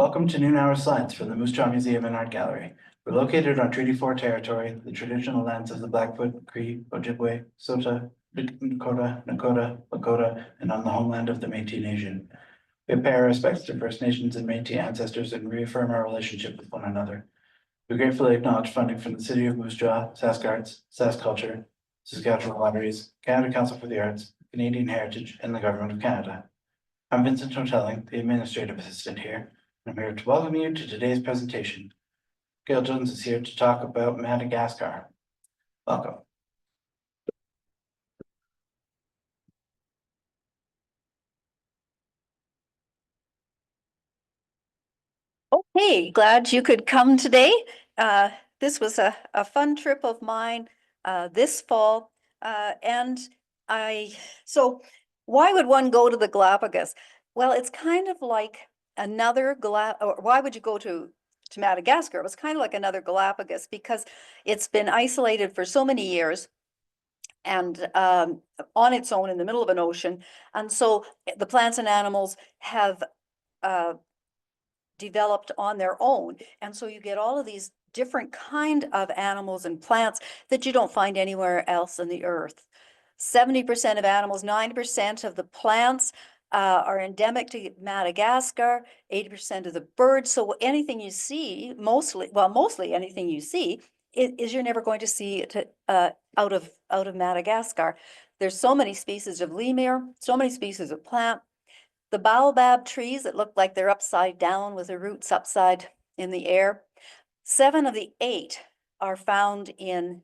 Welcome to Noon Hour Slides from the Moose Jaw Museum and Art Gallery. We're located on Treaty 4 territory, the traditional lands of the Blackfoot, Cree, Ojibwe, Sota, Dakota, Nakota, Lakota, and on the homeland of the Métis Nation. We pay our respects to First Nations and Métis ancestors and reaffirm our relationship with one another. We gratefully acknowledge funding from the City of Moose Jaw, SaskArts, SaskCulture, Saskatchewan Lotteries, Canada Council for the Arts, Canadian Heritage, and the Government of Canada. I'm Vincent Hotelling, the administrative assistant here. I'm here to welcome you to today's presentation. Gayle Jones is here to talk about Madagascar. Welcome. Okay, glad you could come today. This was a fun trip of mine this fall. So why would one go to the Galapagos? Well, it's kind of like another or why would you go to Madagascar? It was kind of like another Galapagos because it's been isolated for so many years and on its own in the middle of an ocean. And so the plants and animals have developed on their own. And so you get all of these different kind of animals and plants that you don't find anywhere else on the earth. 70% of animals, 90% of the plants are endemic to Madagascar, 80% of the birds. So anything you see, mostly anything you see is you're never going to see it out of Madagascar. There's so many species of lemur, so many species of plant. The baobab trees that look like they're upside down with the roots upside in the air. 7 of the 8 are found in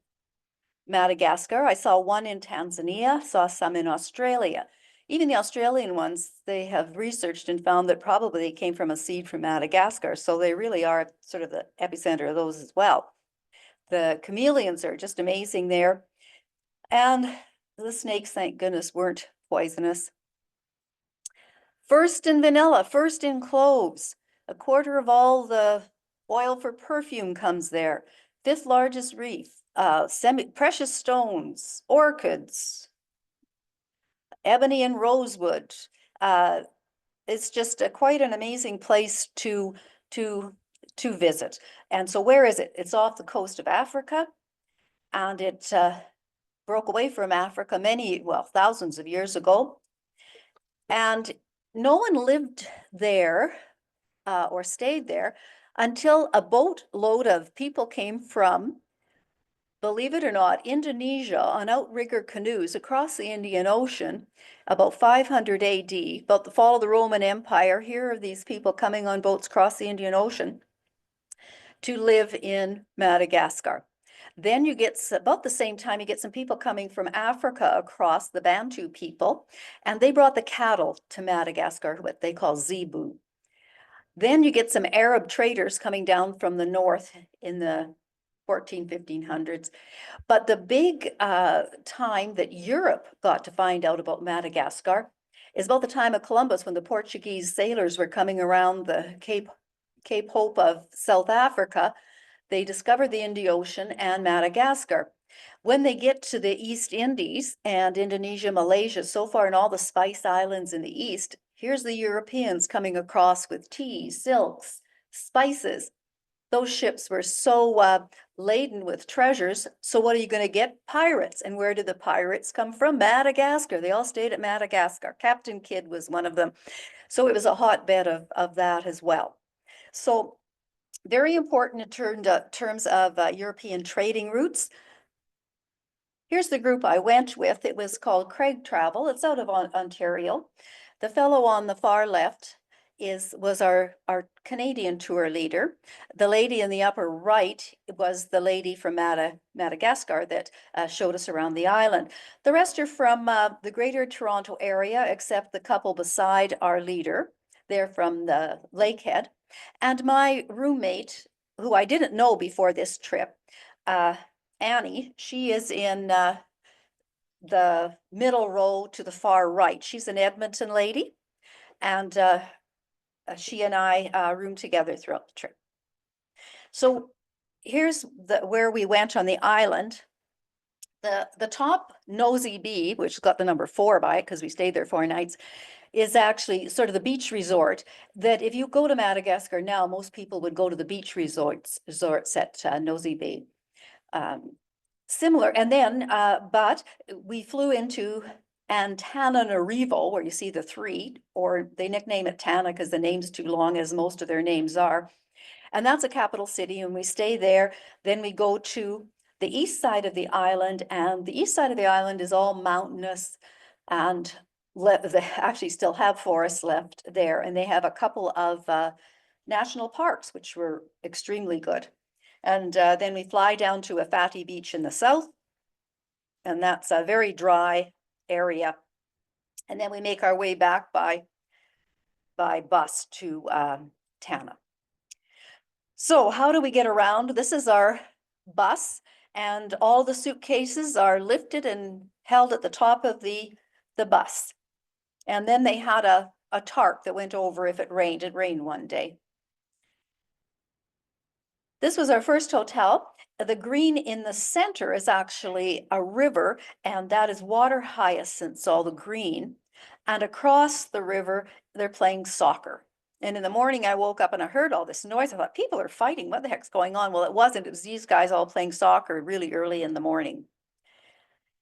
Madagascar. I saw one in Tanzania, saw some in Australia. Even the Australian ones, they have researched and found that probably they came from a seed from Madagascar. So they really are sort of the epicenter of those as well. The chameleons are just amazing there. And the snakes, thank goodness, weren't poisonous. First in vanilla, first in cloves. 1/4 of all the oil for perfume comes there. 5th largest reef, precious stones, orchids, ebony and rosewood. It's just quite an amazing place to visit. And so where is it? It's off the coast of Africa, and it broke away from Africa thousands of years ago. And no one lived there or stayed there until a boatload of people came from, believe it or not, Indonesia on outrigger canoes across the Indian Ocean about 500 AD, about the fall of the Roman Empire. Here are these people coming on boats across the Indian Ocean to live in Madagascar. Then you get, about the same time, you get some people coming from Africa across, the Bantu people, and they brought the cattle to Madagascar, what they call zebu. Then you get some Arab traders coming down from the north in the 1500s. But the big time that Europe got to find out about Madagascar is about the time of Columbus, when the Portuguese sailors were coming around the Cape Hope of South Africa. They discovered the Indian Ocean and Madagascar. When they get to the East Indies and Indonesia, Malaysia, so far in all the Spice Islands in the East, here's the Europeans coming across with tea, silks, spices. Those ships were so laden with treasures. So what are you going to get? Pirates. And where did the pirates come from? Madagascar. They all stayed at Madagascar. Captain Kidd was one of them. So it was a hotbed of that as well. So very important in terms of European trading routes. Here's the group I went with. It was called Craig Travel. It's out of Ontario. The fellow on the far left was our Canadian tour leader. The lady in the upper right was the lady from Madagascar that showed us around the island. The rest are from the Greater Toronto area, except the couple beside our leader. They're from the Lakehead. And my roommate, who I didn't know before this trip, Annie, she is in the middle row to the far right. She's an Edmonton lady, and she and I roomed together throughout the trip. So here's where we went on the island. The top nosy bee, which got the number 4 by it because we stayed there 4 nights, is actually sort of the beach resort that if you go to Madagascar now, most people would go to the beach resorts at Nosy Be. Similar, and then, but we flew into Antananarivo, where you see the three, or they nickname it Tana because the name's too long, as most of their names are. And that's a capital city, and we stay there. Then we go to the east side of the island, and the east side of the island is all mountainous, and they actually still have forests left there, and they have a couple of national parks, which were extremely good. And then we fly down to a fatty beach in the south, and that's a very dry area. And then we make our way back by bus to Tana. So how do we get around? This is our bus, and all the suitcases are lifted and held at the top of the bus. And then they had a tarp that went over if it rained. It rained one day. This was our first hotel. The green in the center is actually a river, and that is water hyacinths, all the green. And across the river, they're playing soccer. And in the morning, I woke up and I heard all this noise. I thought, people are fighting. What the heck's going on? Well, it wasn't. It was these guys all playing soccer really early in the morning.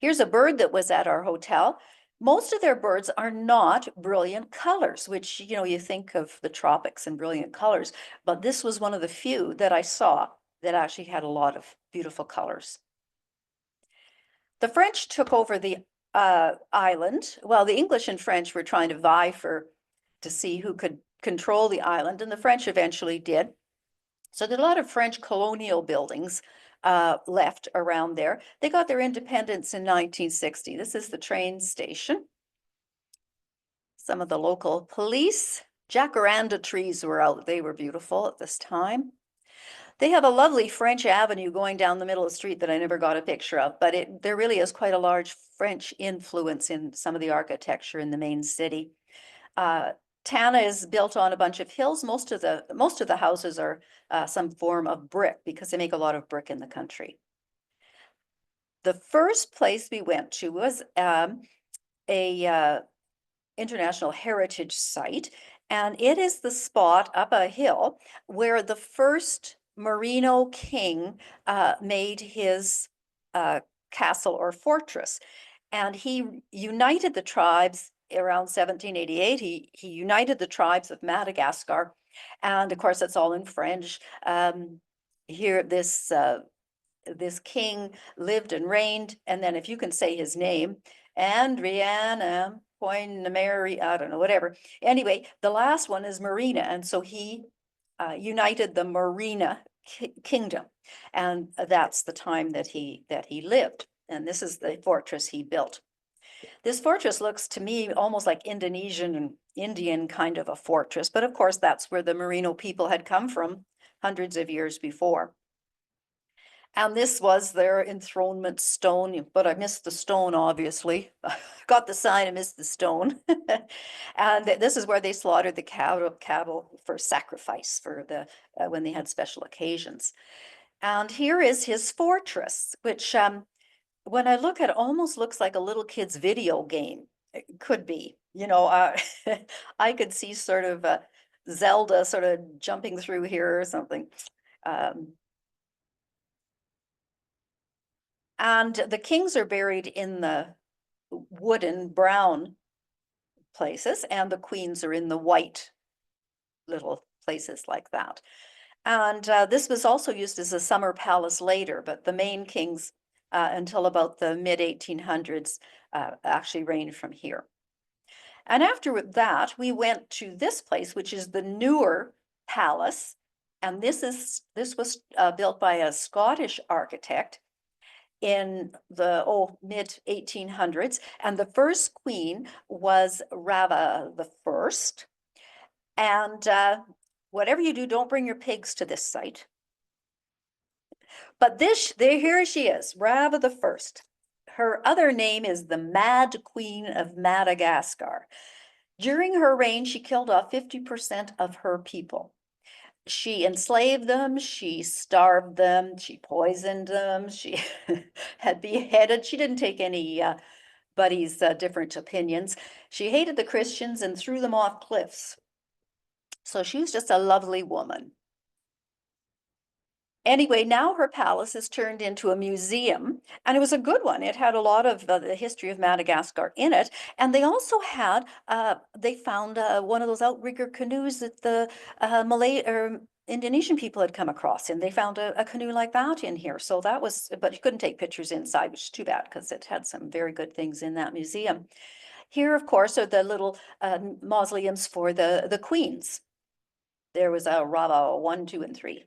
Here's a bird that was at our hotel. Most of their birds are not brilliant colors, which, you know, you think of the tropics and brilliant colors, but this was one of the few that I saw that actually had a lot of beautiful colors. The French took over the island. Well, the English and French were trying to vie to see who could control the island, and the French eventually did. So there are a lot of French colonial buildings left around there. They got their independence in 1960. This is the train station. Some of the local police. Jacaranda trees were out. They were beautiful at this time. They have a lovely French avenue going down the middle of the street that I never got a picture of, but there really is quite a large French influence in some of the architecture in the main city. Tana is built on a bunch of hills. Most of the houses are some form of brick because they make a lot of brick in the country. The first place we went to was a international heritage site, and it is the spot up a hill where the first Merino king made his castle or fortress, and he united the tribes around 1788. He united the tribes of Madagascar, and of course, it's all in French. Here, this king lived and reigned, and then if you can say his name, Andriana Poinameri, I don't know, whatever. Anyway, the last one is Marina, and so he united the Marina kingdom, and that's the time that he lived. And this is the fortress he built. This fortress looks to me almost like Indonesian and Indian kind of a fortress, but of course that's where the Merino people had come from hundreds of years before. And this was their enthronement stone, but I missed the stone, obviously. Got the sign, I missed the stone. And this is where they slaughtered the cattle for sacrifice for when they had special occasions. And here is his fortress, which when I look at it, almost looks like a little kid's video game. It could be, you know, I could see sort of Zelda sort of jumping through here or something. And the kings are buried in the wooden brown places, and the queens are in the white little places like that. And this was also used as a summer palace later, but the main kings until about the mid-1800s actually reigned from here. And after that, we went to this place, which is the newer palace. And this was built by a Scottish architect in the mid-1800s, and the first queen was Rava the First. And whatever you do, don't bring your pigs to this site. But here she is, Rava the First. Her other name is the Mad Queen of Madagascar. During her reign, she killed off 50% of her people. She enslaved them, she starved them, she poisoned them, she had beheaded. She didn't take any everybody's different opinions. She hated the Christians and threw them off cliffs. So she was just a lovely woman. Anyway, now her palace is turned into a museum, and it was a good one. It had a lot of the history of Madagascar in it. And they also had, they found one of those outrigger canoes that the Malay or Indonesian people had come across, and they found a canoe like that in here. So that was, but you couldn't take pictures inside, which is too bad because it had some very good things in that museum. Here, of course, are the little mausoleums for the queens. There was a Rava 1, 2, and 3.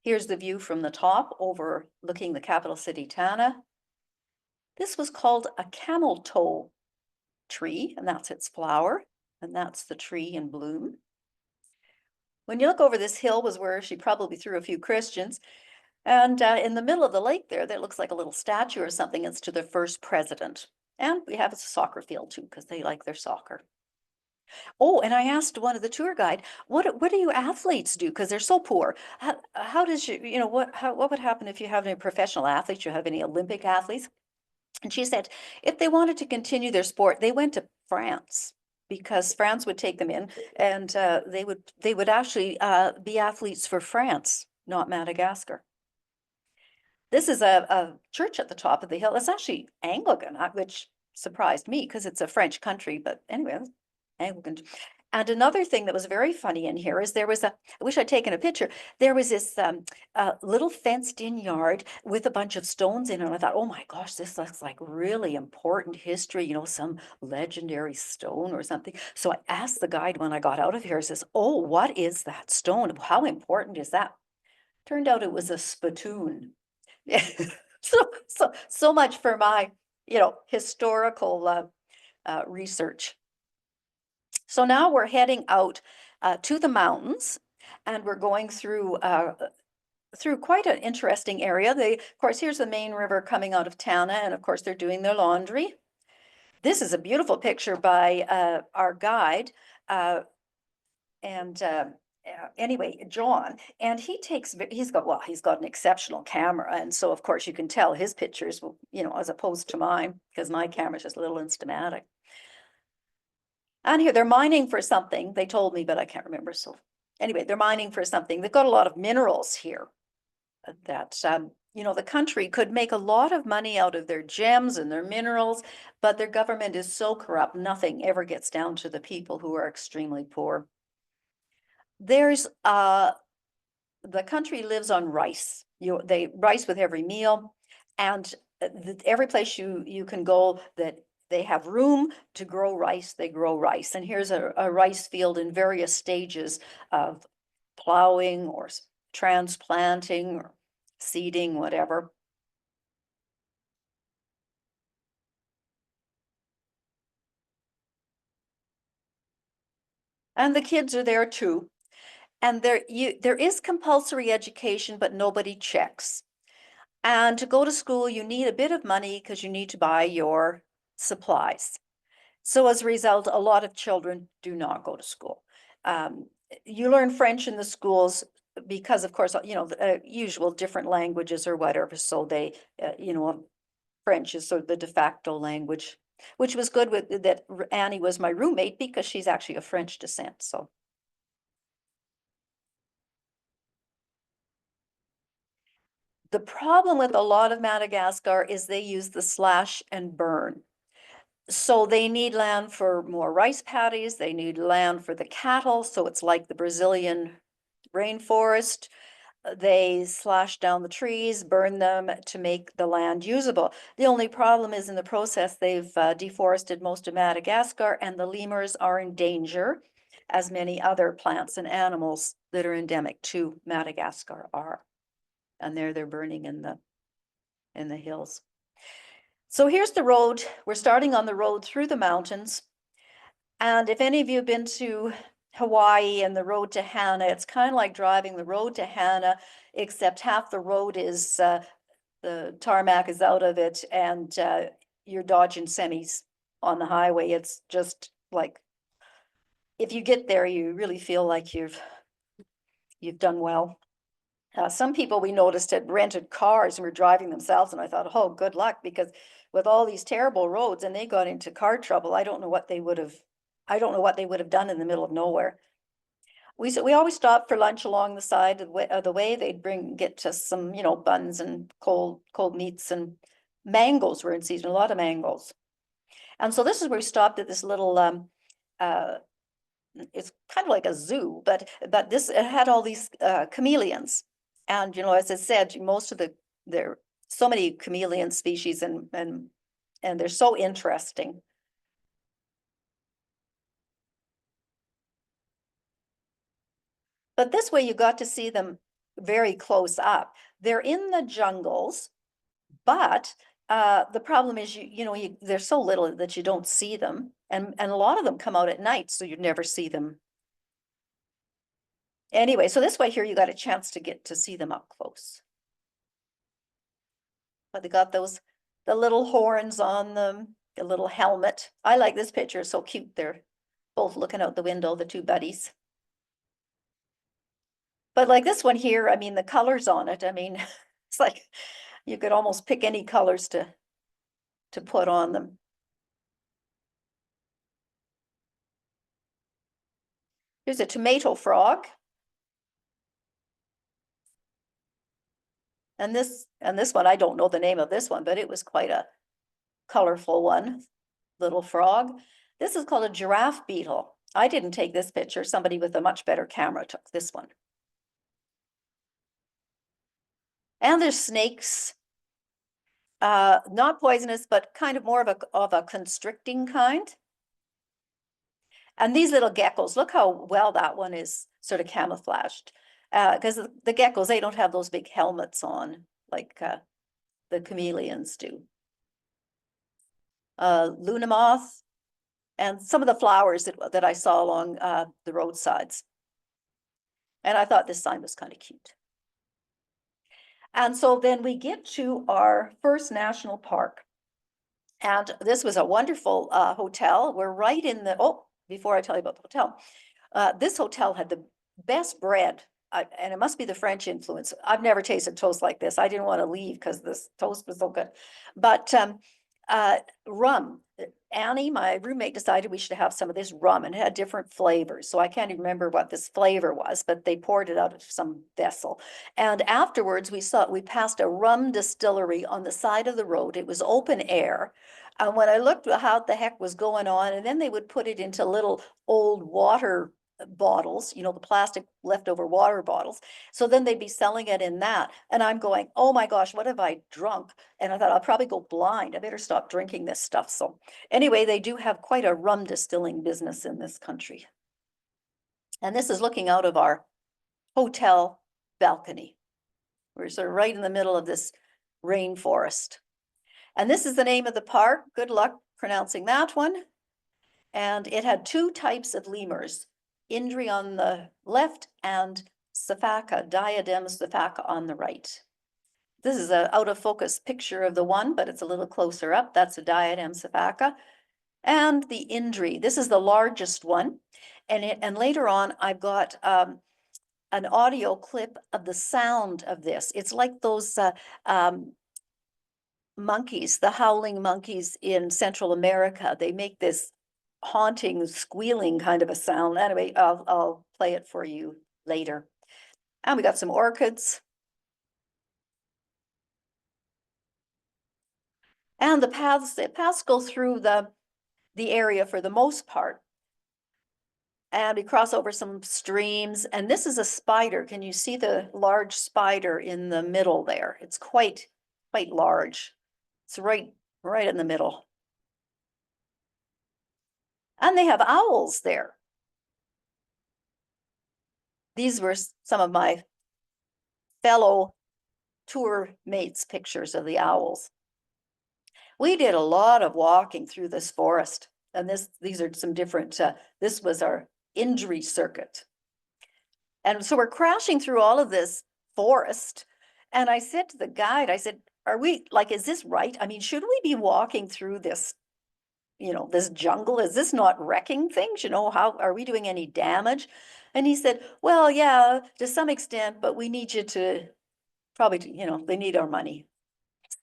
Here's the view from the top overlooking the capital city, Tana. This was called a camel toe tree, and that's its flower, and that's the tree in bloom. When you look over this hill was where she probably threw a few Christians. And in the middle of the lake there, that looks like a little statue or something. It's to the first president. And we have a soccer field too, because they like their soccer. Oh, and I asked one of the tour guide, what do you athletes do? Because they're so poor. How does what would happen if you have any professional athletes? You have any Olympic athletes? And she said, if they wanted to continue their sport, they went to France because France would take them in, and they would actually be athletes for France, not Madagascar. This is a church at the top of the hill. It's actually Anglican, which surprised me because it's a French country, but anyway, Anglican. And another thing that was very funny in here is there was I wish I'd taken a picture. There was this little fenced in yard with a bunch of stones in it. And I thought, oh my gosh, this looks like really important history, some legendary stone or something. So I asked the guide when I got out of here, I says, oh, what is that stone? How important is that? Turned out it was a spittoon. So much for my, historical research. So now we're heading out to the mountains, and we're going through quite an interesting area. Of course, here's the main river coming out of Tana, and of course they're doing their laundry. This is a beautiful picture by our guide, and anyway, John, and he's got an exceptional camera, and so of course you can tell his pictures, as opposed to mine, because my camera's just a little Instamatic. And here they're mining for something, they told me, but I can't remember. So anyway, they're mining for something. They've got a lot of minerals here that, the country could make a lot of money out of their gems and their minerals, but their government is so corrupt, nothing ever gets down to the people who are extremely poor. There's the country lives on rice. They rice with every meal, and every place you can go that they have room to grow rice, they grow rice. And here's a rice field in various stages of plowing or transplanting or seeding, whatever. And the kids are there too. And there is compulsory education, but nobody checks. And to go to school, you need a bit of money because you need to buy your supplies. So as a result, a lot of children do not go to school. You learn French in the schools because, of course, the usual different languages or whatever. So they, French is sort of the de facto language, which was good with that. Annie was my roommate because she's actually of French descent. So. The problem with a lot of Madagascar is they use the slash and burn. So they need land for more rice paddies, they need land for the cattle, so it's like the Brazilian rainforest. They slash down the trees, burn them to make the land usable. The only problem is in the process, they've deforested most of Madagascar, and the lemurs are in danger, as many other plants and animals that are endemic to Madagascar are. And they're burning in the hills. So here's the road. We're starting on the road through the mountains. And if any of you have been to Hawaii and the road to Hana, it's kind of like driving the road to Hana, except half the road is, the tarmac is out of it, and you're dodging semis on the highway. It's just like, if you get there, you really feel like you've done well. Some people we noticed had rented cars and were driving themselves, and I thought, oh, good luck, because with all these terrible roads and they got into car trouble, I don't know what they would have done in the middle of nowhere. We always stopped for lunch along the side of the way. They'd get just some, buns and cold meats, and mangoes were in season, a lot of mangoes. And so this is where we stopped at this little it's kind of like a zoo, but it had all these chameleons. And as I said, most of there are so many chameleon species, and they're so interesting. But this way you got to see them very close up. They're in the jungles, but the problem is they're so little that you don't see them, and a lot of them come out at night, so you never see them. Anyway, so this way here you got a chance to get to see them up close. But they got the little horns on them, the little helmet. I like this picture, it's so cute. They're both looking out the window, the two buddies. But like this one here, I mean, the colors on it, I mean, it's like you could almost pick any colors to put on them. Here's a tomato frog. And this one, I don't know the name of this one, but it was quite a colorful one, little frog. This is called a giraffe beetle. I didn't take this picture. Somebody with a much better camera took this one. And there's snakes, not poisonous, but kind of more of a constricting kind. And these little geckos, look how well that one is sort of camouflaged. Because the geckos, they don't have those big helmets on like the chameleons do. Luna moth, and some of the flowers that I saw along the roadsides. And I thought this sign was kind of cute. And so then we get to our first national park. And this was a wonderful hotel. We're right in before I tell you about the hotel, this hotel had the best bread, and it must be the French influence. I've never tasted toast like this. I didn't want to leave because this toast was so good. But rum. Annie, my roommate, decided we should have some of this rum, and it had different flavors. So I can't even remember what this flavor was, but they poured it out of some vessel. And afterwards, we passed a rum distillery on the side of the road. It was open air. And when I looked at how the heck was going on, and then they would put it into little old water bottles, the plastic leftover water bottles. So then they'd be selling it in that. And I'm going, oh my gosh, what have I drunk? And I thought, I'll probably go blind. I better stop drinking this stuff. So anyway, they do have quite a rum distilling business in this country. And this is looking out of our hotel balcony. We're sort of right in the middle of this rainforest. And this is the name of the park. Good luck pronouncing that one. And it had two types of lemurs, Indri on the left and Sifaka, diadem Sifaka on the right. This is an out of focus picture of the one, but it's a little closer up. That's a diadem Sifaka. And the Indri, this is the largest one. And later on, I've got an audio clip of the sound of this. It's like those monkeys, the howling monkeys in Central America. They make this haunting, squealing kind of a sound. Anyway, I'll play it for you later. And we got some orchids. And the paths go through the area for the most part. And we cross over some streams. And this is a spider. Can you see the large spider in the middle there? It's quite large. It's right in the middle. And they have owls there. These were some of my fellow tour mates' pictures of the owls. We did a lot of walking through this forest, and these are some different, this was our Indri circuit. And so we're crashing through all of this forest. And I said to the guide, I said, is this right? I mean, should we be walking through this this jungle, is this not wrecking things? How are we doing any damage? And he said, well, yeah, to some extent, but we need you to probably, they need our money.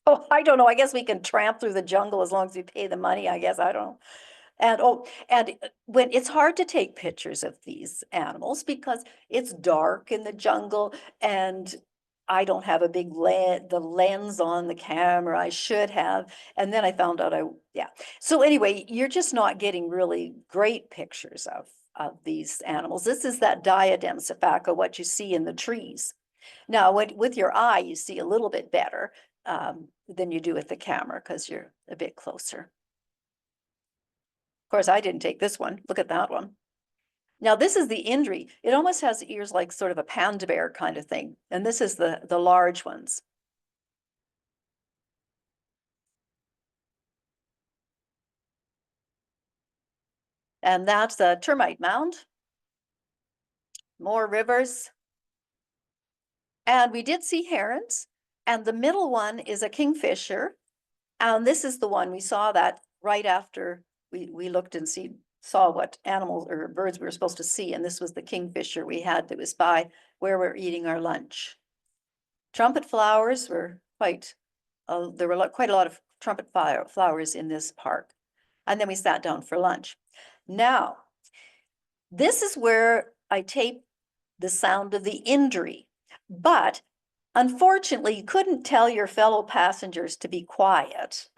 Oh, I don't know. I guess we can tramp through the jungle as long as we pay the money, I guess. I don't know. And when it's hard to take pictures of these animals because it's dark in the jungle and I don't have a big the lens on the camera I should have. And then I found out yeah. So anyway, you're just not getting really great pictures of these animals. This is that diadem sifaka, what you see in the trees. Now, with your eye, you see a little bit better than you do with the camera because you're a bit closer. Of course, I didn't take this one. Look at that one. Now, this is the Indri. It almost has ears like sort of a panda bear kind of thing. And this is the large ones. And that's a termite mound. More rivers. And we did see herons. And the middle one is a kingfisher. And this is the one we saw that right after we looked and saw what animals or birds we were supposed to see. And this was the kingfisher we had that was by where we're eating our lunch. Trumpet flowers were there were quite a lot of trumpet flowers in this park. And then we sat down for lunch. Now, this is where I taped the sound of the Indri, but unfortunately, you couldn't tell your fellow passengers to be quiet.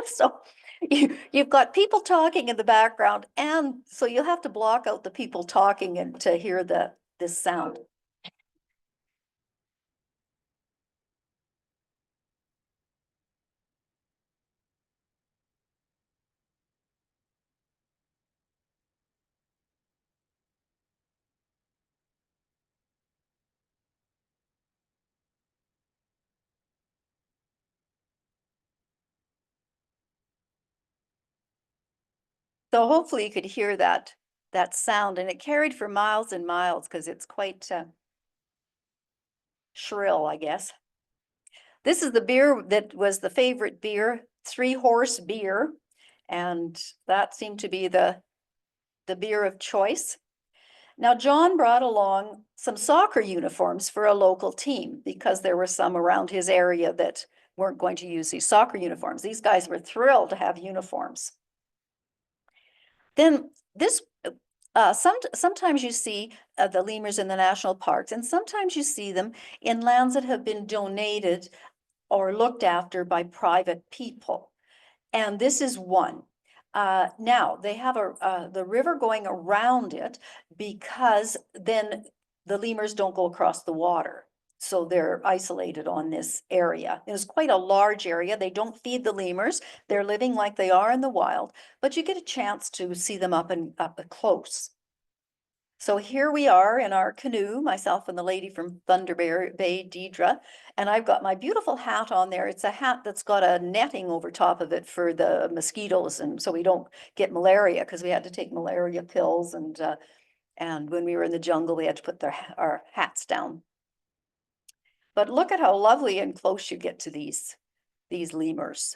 So you've got people talking in the background, and so you'll have to block out the people talking and to hear this sound. So hopefully you could hear that sound, and it carried for miles and miles because it's quite shrill, I guess. This is the beer that was the favorite beer, 3-Horse beer, and that seemed to be the beer of choice. Now, John brought along some soccer uniforms for a local team because there were some around his area that weren't going to use these soccer uniforms. These guys were thrilled to have uniforms. Then this, sometimes you see the lemurs in the national parks, and sometimes you see them in lands that have been donated or looked after by private people. And this is one. Now they have the river going around it because then the lemurs don't go across the water. So they're isolated on this area. It's quite a large area. They don't feed the lemurs. They're living like they are in the wild, but you get a chance to see them up close. So here we are in our canoe, myself and the lady from Thunder Bay, Deidre, and I've got my beautiful hat on there. It's a hat that's got a netting over top of it for the mosquitoes, and so we don't get malaria because we had to take malaria pills, and when we were in the jungle, we had to put our hats down. But look at how lovely and close you get to these lemurs.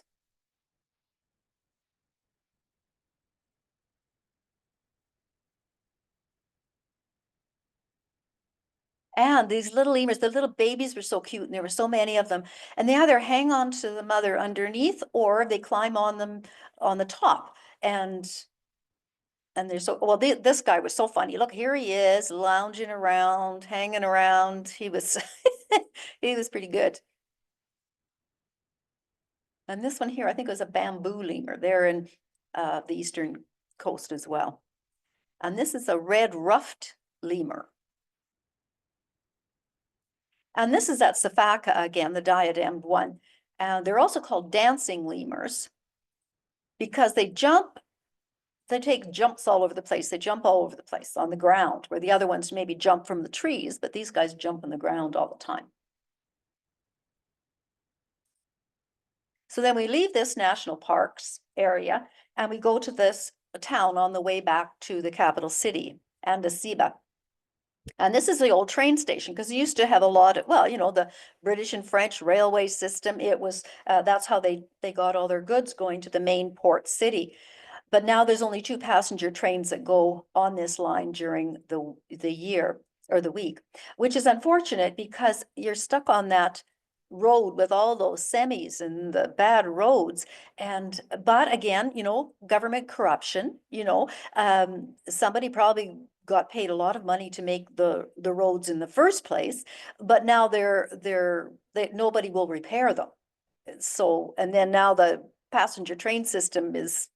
And these little lemurs, the little babies were so cute, and there were so many of them. And they either hang on to the mother underneath or they climb on them on the top. And they're so, well, this guy was so funny. Look, here he is lounging around, hanging around. He was, he was pretty good. And this one here, I think it was a bamboo lemur. They're in the eastern coast as well. And this is a red ruffed lemur. And this is that sifaka again, the diademed one. They're also called dancing lemurs because they take jumps all over the place. They jump all over the place on the ground, where the other ones maybe jump from the trees, but these guys jump on the ground all the time. So then we leave this national parks area and we go to this town on the way back to the capital city, Andasiba. And this is the old train station because it used to have a lot of, well, the British and French railway system. It was, that's how they got all their goods going to the main port city. But now there's only 2 passenger trains that go on this line during the year or the week, which is unfortunate because you're stuck on that road with all those semis and the bad roads. And, but again, government corruption, somebody probably got paid a lot of money to make the roads in the first place, but now nobody will repair them. So, and then now the passenger train system is,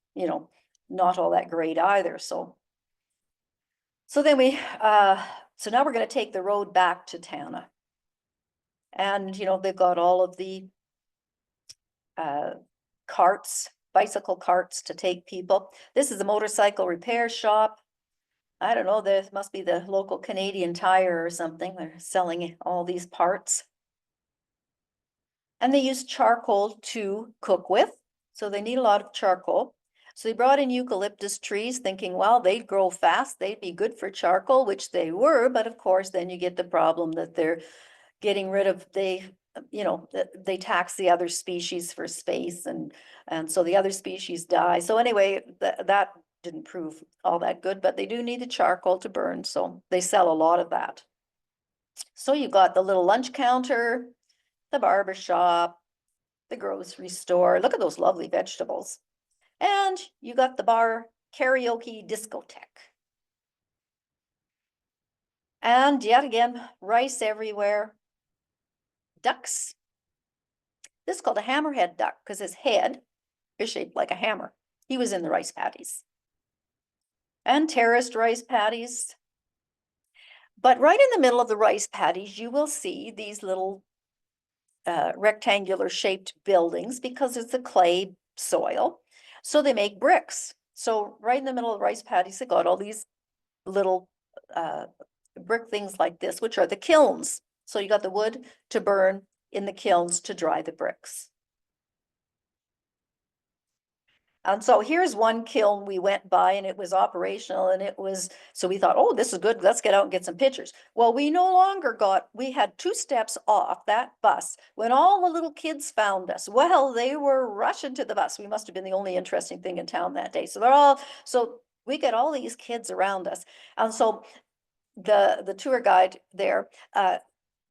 not all that great either, so. So then so now we're gonna take the road back to Tana. And, they've got all of the carts, bicycle carts to take people. This is a motorcycle repair shop. I don't know, this must be the local Canadian Tire or something. They're selling all these parts. And they use charcoal to cook with, so they need a lot of charcoal. So they brought in eucalyptus trees thinking, well, they'd grow fast, they'd be good for charcoal, which they were, but of course, then you get the problem that they're getting rid of, they tax the other species for space, and so the other species die. So anyway, that didn't prove all that good, but they do need the charcoal to burn, so they sell a lot of that. So you got the little lunch counter, the barber shop, the grocery store. Look at those lovely vegetables. And you got the bar, karaoke, discotheque. And yet again, rice everywhere. Ducks. This is called a hammerhead duck because his head is shaped like a hammer. He was in the rice paddies. And terraced rice paddies. But right in the middle of the rice paddies, you will see these little rectangular shaped buildings because it's a clay soil. So they make bricks. So right in the middle of the rice paddies, they got all these little brick things like this, which are the kilns. So you got the wood to burn in the kilns to dry the bricks. And so here's one kiln we went by and it was operational and so we thought, oh, this is good. Let's get out and get some pictures. Well, we had 2 steps off that bus when all the little kids found us. Well, they were rushing to the bus. We must have been the only interesting thing in town that day. So we get all these kids around us. And so the tour guide there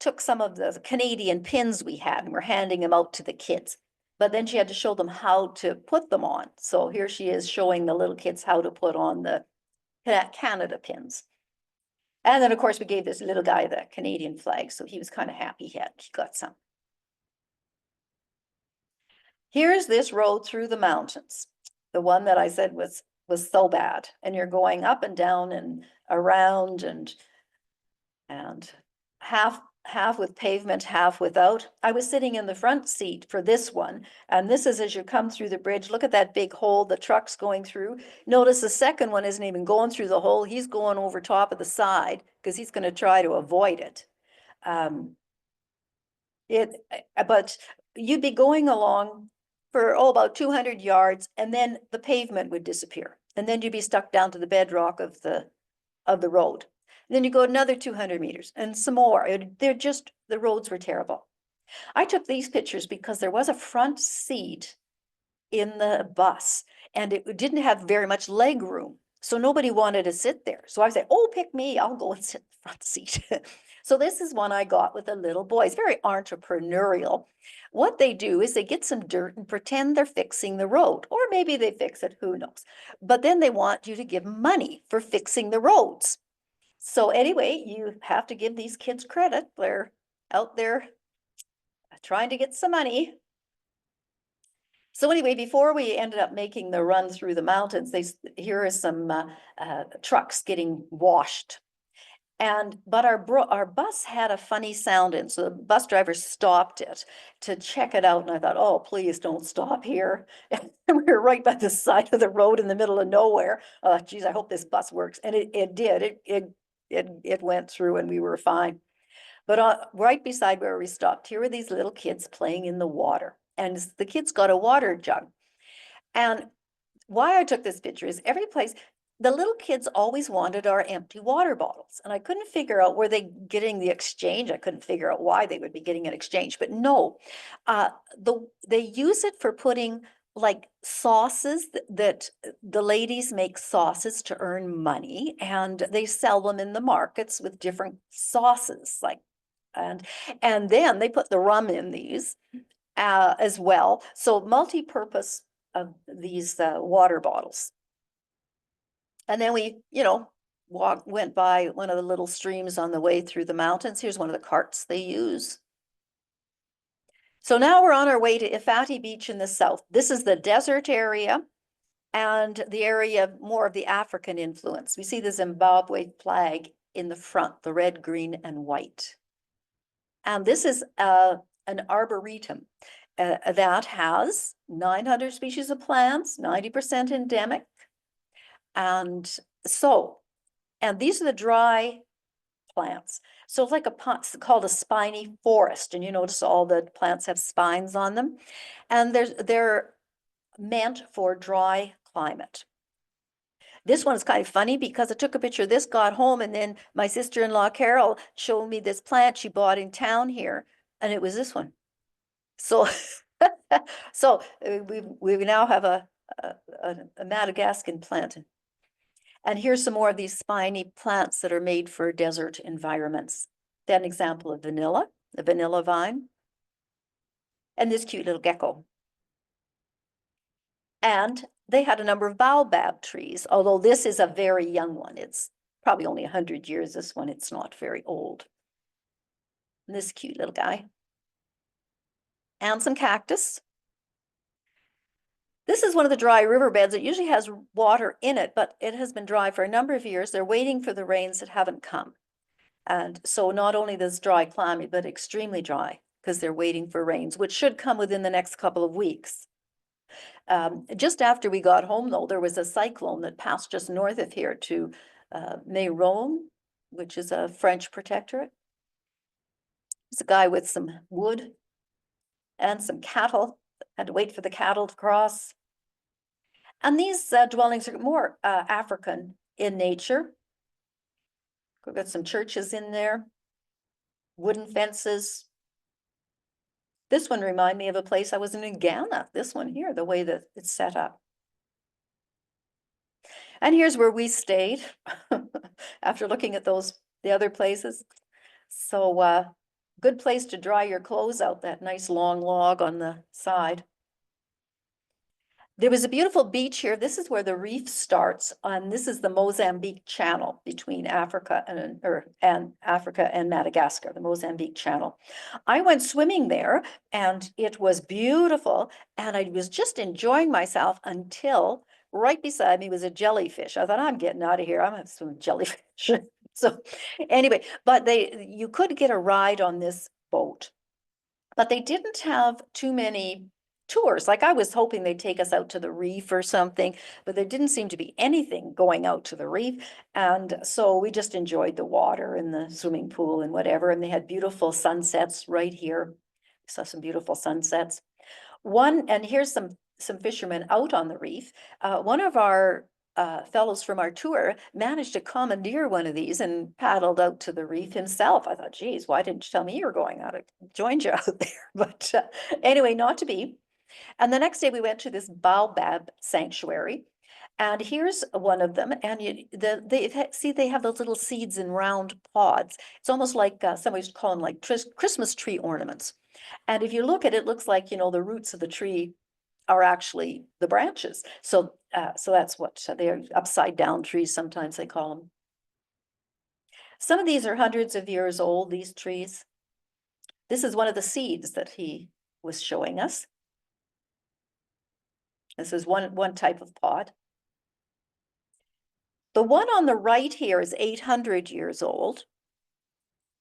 took some of the Canadian pins we had and we're handing them out to the kids. But then she had to show them how to put them on. So here she is showing the little kids how to put on the Canada pins. And then, of course, we gave this little guy the Canadian flag. So he was kind of happy he got some. Here's this road through the mountains. The one that I said was so bad. And you're going up and down and around and half with pavement, half without. I was sitting in the front seat for this one. And this is as you come through the bridge. Look at that big hole the truck's going through. Notice the second one isn't even going through the hole. He's going over top of the side because he's going to try to avoid it. But you'd be going along for about 200 yards and then the pavement would disappear. And then you'd be stuck down to the bedrock of the road. Then you go another 200 meters and some more. The roads were terrible. I took these pictures because there was a front seat in the bus and it didn't have very much leg room. So nobody wanted to sit there. So I said, oh, pick me, I'll go and sit in the front seat. So this is one I got with a little boy. It's very entrepreneurial. What they do is they get some dirt and pretend they're fixing the road, or maybe they fix it, who knows. But then they want you to give money for fixing the roads. So anyway, you have to give these kids credit. They're out there trying to get some money. So anyway, before we ended up making the run through the mountains, here are some trucks getting washed. But our bus had a funny sound in, so the bus driver stopped it to check it out. And I thought, oh, please don't stop here. And we were right by the side of the road in the middle of nowhere. Geez, I hope this bus works. And it did. It went through and we were fine. But right beside where we stopped, here were these little kids playing in the water. And the kids got a water jug. And why I took this picture is every place, the little kids always wanted our empty water bottles. And I couldn't figure out, were they getting the exchange? I couldn't figure out why they would be getting an exchange, but no, they use it for putting like sauces that the ladies make sauces to earn money, and they sell them in the markets with different sauces, like, and then they put the rum in these as well. So multi-purpose of these water bottles. And then we, went by one of the little streams on the way through the mountains. Here's one of the carts they use. So now we're on our way to Ifati Beach in the south. This is the desert area and the area more of the African influence. We see the Zimbabwe flag in the front, the red, green, and white. And this is an arboretum that has 900 species of plants, 90% endemic. And these are the dry plants. So it's like it's called a spiny forest, and you notice all the plants have spines on them, and they're meant for dry climate. This one is kind of funny because I took a picture of this, got home, and then my sister-in-law Carol showed me this plant she bought in town here, and it was this one. So, so we now have a Madagascan plant. And here's some more of these spiny plants that are made for desert environments. Then an example of vanilla, the vanilla vine, and this cute little gecko. And they had a number of baobab trees, although this is a very young one. It's probably only 100 years, this one. It's not very old. And this cute little guy. And some cactus. This is one of the dry riverbeds. It usually has water in it, but it has been dry for a number of years. They're waiting for the rains that haven't come. And so not only this dry climate, but extremely dry because they're waiting for rains, which should come within the next couple of weeks. Just after we got home, though, there was a cyclone that passed just north of here to Mayron, which is a French protectorate. There's a guy with some wood and some cattle. Had to wait for the cattle to cross. And these dwellings are more African in nature. We've got some churches in there, wooden fences. This one reminded me of a place I was in Ghana, this one here, the way that it's set up. And here's where we stayed after looking at the other places. So good place to dry your clothes out, that nice long log on the side. There was a beautiful beach here. This is where the reef starts, and this is the Mozambique Channel between Africa and Africa and Madagascar, the Mozambique Channel. I went swimming there, and it was beautiful, and I was just enjoying myself until right beside me was a jellyfish. I thought, I'm getting out of here. I'm gonna swim with jellyfish. So anyway, but you could get a ride on this boat, but they didn't have too many tours. Like I was hoping they'd take us out to the reef or something, but there didn't seem to be anything going out to the reef. And so we just enjoyed the water and the swimming pool and whatever. And they had beautiful sunsets right here. We saw some beautiful sunsets. And here's some fishermen out on the reef. One of our fellows from our tour managed to commandeer one of these and paddled out to the reef himself. I thought, geez, why didn't you tell me you were going out? I joined you out there. But anyway, not to be. And the next day we went to this baobab sanctuary, and here's one of them. And they have those little seeds in round pods. It's almost like somebody's calling like Christmas tree ornaments. And if you look at it, it looks like, the roots of the tree are actually the branches. So that's what they're upside down trees, sometimes they call them. Some of these are hundreds of years old, these trees. This is one of the seeds that he was showing us. This is one type of pod. The one on the right here is 800 years old.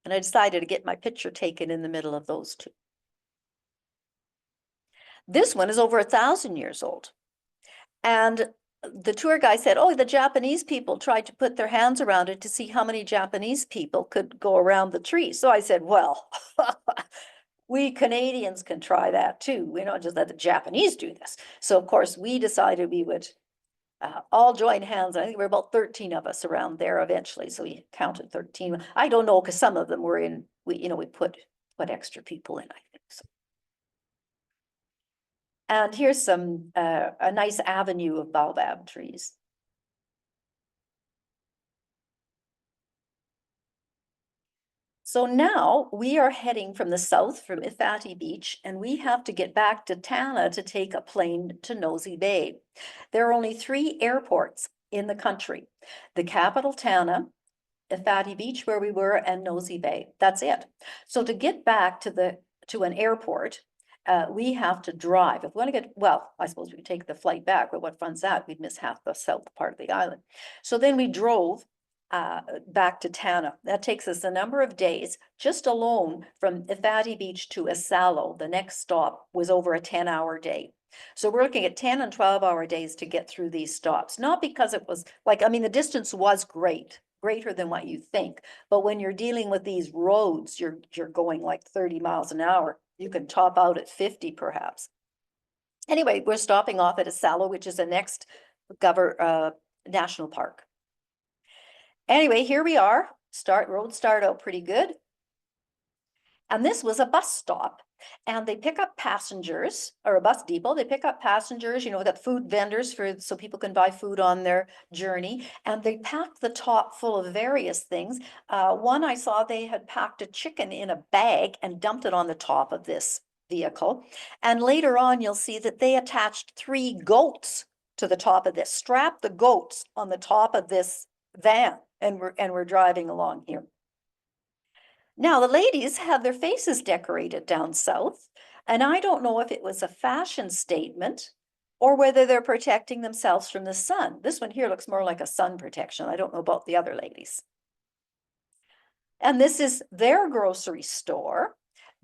And I decided to get my picture taken in the middle of those two. This one is over 1,000 years old. And the tour guy said, oh, the Japanese people tried to put their hands around it to see how many Japanese people could go around the tree. So I said, well, we Canadians can try that too. We don't just let the Japanese do this. So of course we decided we would all join hands. I think there were about 13 of us around there eventually. So we counted 13. I don't know, because some of them were we put extra people in, I think. So And here's some, a nice avenue of baobab trees. So now we are heading from the south from Ifati Beach, and we have to get back to Tana to take a plane to Nosy Bay. There are only 3 airports in the country: the capital Tana, Ifati Beach where we were, and Nosy Bay. That's it. So to get back to an airport, we have to drive. If we want to get, well, I suppose we could take the flight back, but what fun's that? We'd miss half the south part of the island. So then we drove back to Tana. That takes us a number of days. Just alone from Ifati Beach to Asalo, the next stop was over a 10-hour day. So we're looking at 10 and 12-hour days to get through these stops. Not because it was like, I mean, the distance was great, greater than what you think. But when you're dealing with these roads, you're going like 30 miles an hour. You can top out at 50 perhaps. Anyway, we're stopping off at Asalo, which is the next national park. Anyway, here we are. Road start out pretty good. And this was a bus stop. And they pick up passengers, or a bus depot. They pick up passengers, you know, got food vendors so people can buy food on their journey. And they pack the top full of various things. One I saw, they had packed a chicken in a bag and dumped it on the top of this vehicle. And later on, you'll see that they attached 3 goats to the top of this, strapped the goats on the top of this van, and we're driving along here. Now, the ladies have their faces decorated down south, and I don't know if it was a fashion statement or whether they're protecting themselves from the sun. This one here looks more like a sun protection. I don't know about the other ladies. And this is their grocery store,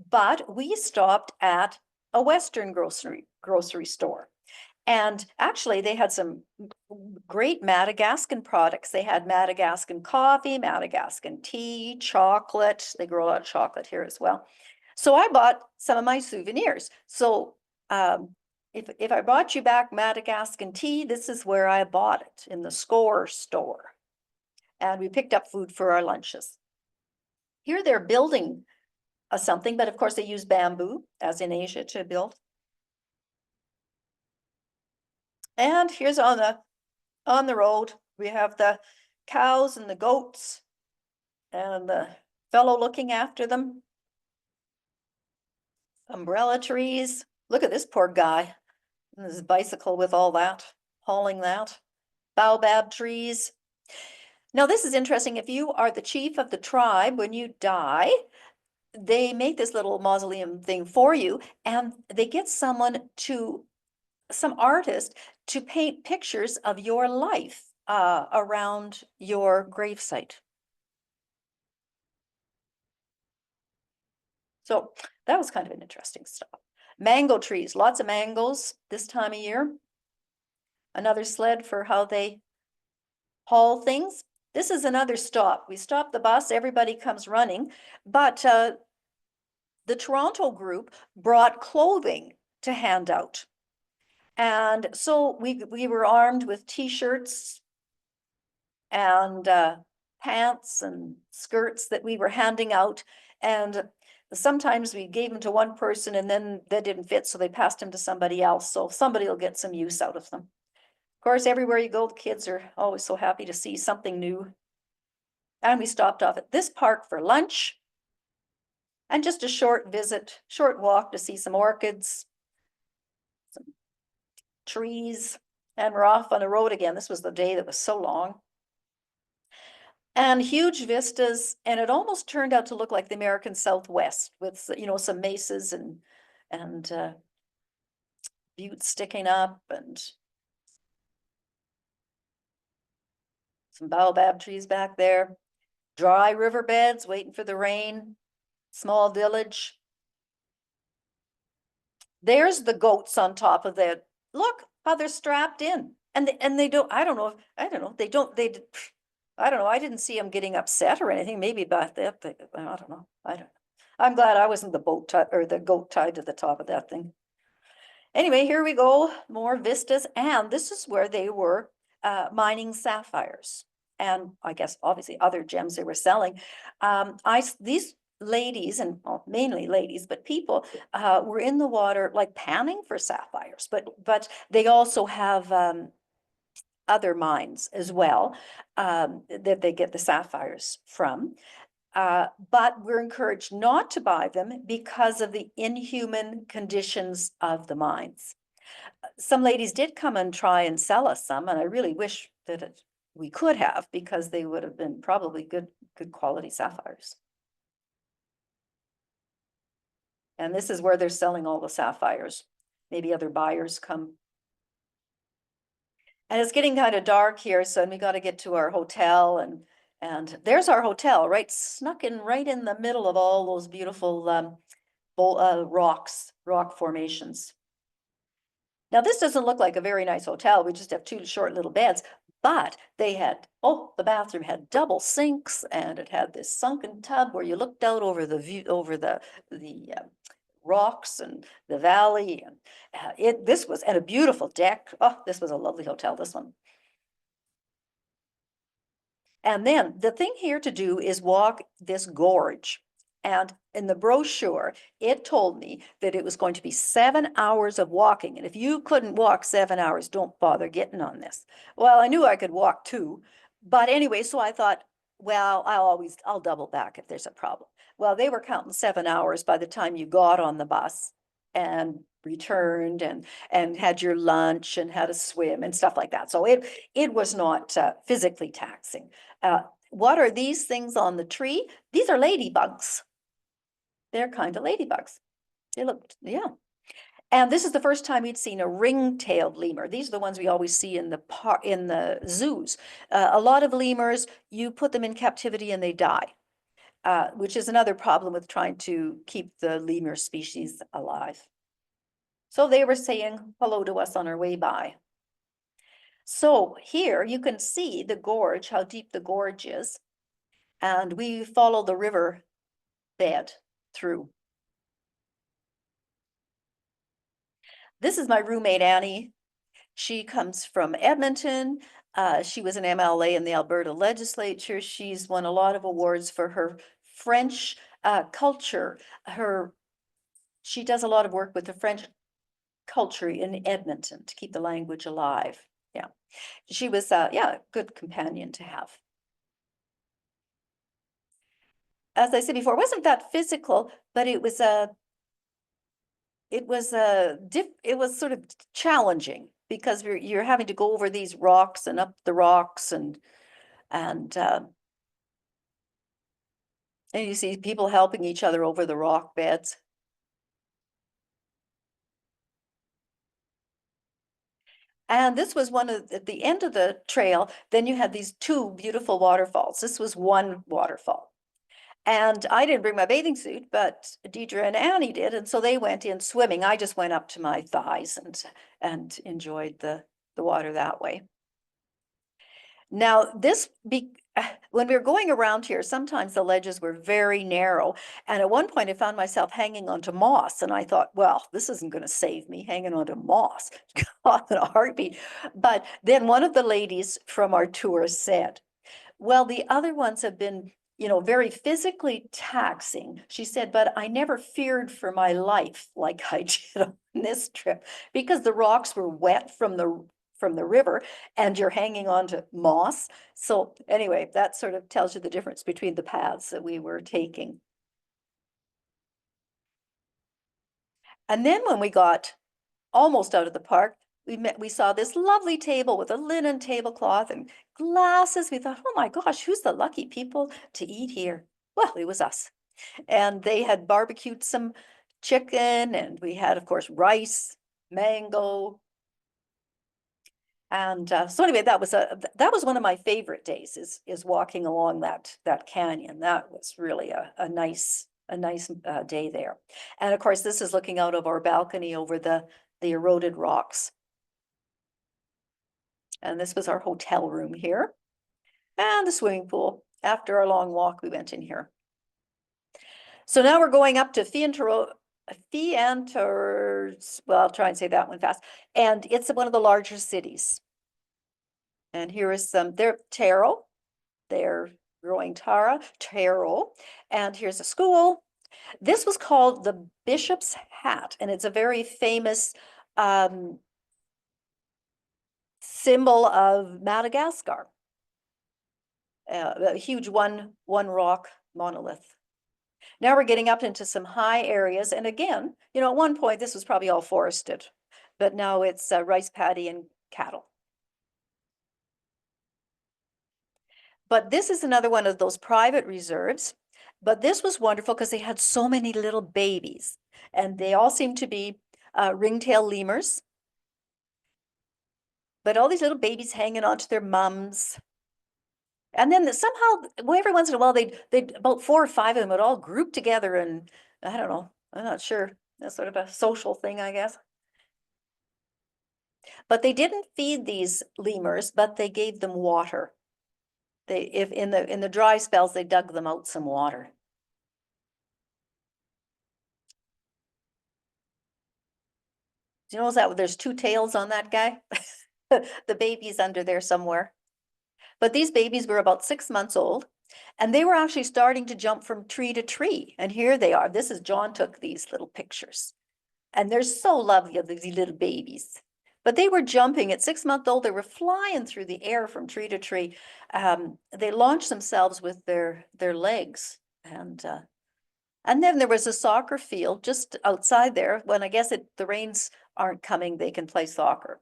but we stopped at a Western grocery store. And actually, they had some great Madagascan products. They had Madagascan coffee, Madagascan tea, chocolate. They grow a lot of chocolate here as well. So I bought some of my souvenirs. So if I brought you back Madagascan tea, this is where I bought it, in the Score store. And we picked up food for our lunches. Here they're building something, but of course they use bamboo, as in Asia, to build. And here's on the road, we have the cows and the goats and the fellow looking after them. Umbrella trees. Look at this poor guy. And his bicycle with all that, hauling that. Baobab trees. Now this is interesting. If you are the chief of the tribe, when you die, they make this little mausoleum thing for you, and they get some artist to paint pictures of your life around your gravesite. So that was kind of an interesting stop. Mango trees, lots of mangoes this time of year. Another sled for how they haul things. This is another stop. We stop the bus, everybody comes running, but the Toronto group brought clothing to hand out. And so we were armed with t-shirts and pants and skirts that we were handing out. And sometimes we gave them to one person and then they didn't fit, so they passed them to somebody else. So somebody will get some use out of them. Of course, everywhere you go, the kids are always so happy to see something new. And we stopped off at this park for lunch. And just a short walk to see some orchids, some trees, and we're off on the road again. This was the day that was so long. And huge vistas, and it almost turned out to look like the American Southwest with, you know, some mesas and buttes sticking up and some baobab trees back there. Dry riverbeds waiting for the rain. Small village. There's the goats on top of that. Look how they're strapped in. And they don't, I don't know, I don't know, I didn't see them getting upset or anything, maybe about that, but I don't know, I'm glad I wasn't the goat tied to the top of that thing. Anyway, here we go, more vistas, and this is where they were mining sapphires. And I guess obviously other gems they were selling. These ladies, and well, mainly ladies, but people were in the water like panning for sapphires, but they also have other mines as well that they get the sapphires from. But we're encouraged not to buy them because of the inhuman conditions of the mines. Some ladies did come and try and sell us some, and I really wish that we could have, because they would have been probably good quality sapphires. And this is where they're selling all the sapphires. Maybe other buyers come. And it's getting kind of dark here, so we got to get to our hotel, and there's our hotel, right snuck in right in the middle of all those beautiful rock formations. Now, this doesn't look like a very nice hotel. We just have two short little beds, but they had, oh, the bathroom had double sinks, and it had this sunken tub where you looked out over the view, over the rocks and the valley, and this was, and a beautiful deck. Oh, this was a lovely hotel, this one. And then the thing here to do is walk this gorge. And in the brochure, it told me that it was going to be 7 hours of walking. And if you couldn't walk 7 hours, don't bother getting on this. Well, I knew I could walk too. But anyway, so I thought, well, I'll double back if there's a problem. Well, they were counting 7 hours by the time you got on the bus and returned and had your lunch and had a swim and stuff like that. So it was not physically taxing. What are these things on the tree? These are ladybugs. They're kind of ladybugs. They looked, yeah. And this is the first time we'd seen a ring-tailed lemur. These are the ones we always see in the zoos. A lot of lemurs, you put them in captivity and they die, which is another problem with trying to keep the lemur species alive. So they were saying hello to us on our way by. So here you can see the gorge, how deep the gorge is. And we follow the river bed through. This is my roommate, Annie. She comes from Edmonton. She was an MLA in the Alberta legislature. She's won a lot of awards for her French culture. She does a lot of work with the French culture in Edmonton to keep the language alive. Yeah, she was, yeah, a good companion to have. As I said before, it wasn't that physical, but it was sort of challenging, because you're having to go over these rocks and up the rocks, and you see people helping each other over the rock beds. And this was at the end of the trail, then you had these two beautiful waterfalls. This was one waterfall. And I didn't bring my bathing suit, but Deidre and Annie did, and so they went in swimming. I just went up to my thighs and enjoyed the water that way. Now, when we were going around here, sometimes the ledges were very narrow, and at one point I found myself hanging onto moss, and I thought, well, this isn't going to save me, hanging onto moss in a heartbeat. But then one of the ladies from our tour said, well, the other ones have been, very physically taxing. She said, but I never feared for my life like I did on this trip, because the rocks were wet from the river and you're hanging on to moss. So anyway, that sort of tells you the difference between the paths that we were taking. And then when we got almost out of the park, we saw this lovely table with a linen tablecloth and glasses. We thought, oh my gosh, who's the lucky people to eat here? Well, it was us. And they had barbecued some chicken, and we had, of course, rice, mango. And so anyway, that was one of my favorite days, is walking along that canyon. That was really a nice day there. And of course, this is looking out of our balcony over the eroded rocks. And this was our hotel room here, and the swimming pool. After our long walk, we went in here. So now we're going up to well, I'll try and say that one fast. And it's one of the larger cities. And here is they're taro. They're growing taro. And here's a school. This was called the Bishop's Hat, and it's a very famous symbol of Madagascar. A huge one rock monolith. Now we're getting up into some high areas. And again, at one point, this was probably all forested, but now it's rice paddy and cattle. But this is another one of those private reserves. But this was wonderful because they had so many little babies, and they all seemed to be ringtail lemurs. But all these little babies hanging onto their mums. And then somehow, well, every once in a while, they'd about 4 or 5 of them would all group together, and I don't know, I'm not sure. That's sort of a social thing, I guess. But they didn't feed these lemurs, but they gave them water. If in the dry spells, they dug them out some water. Do you know that there's 2 tails on that guy? The baby's under there somewhere. But these babies were about 6 months old, and they were actually starting to jump from tree to tree. And here they are. This is John took these little pictures. And they're so lovely, these little babies. But they were jumping at 6 months old. They were flying through the air from tree to tree. They launched themselves with their legs. And then there was a soccer field just outside there. When I guess the rains aren't coming, they can play soccer.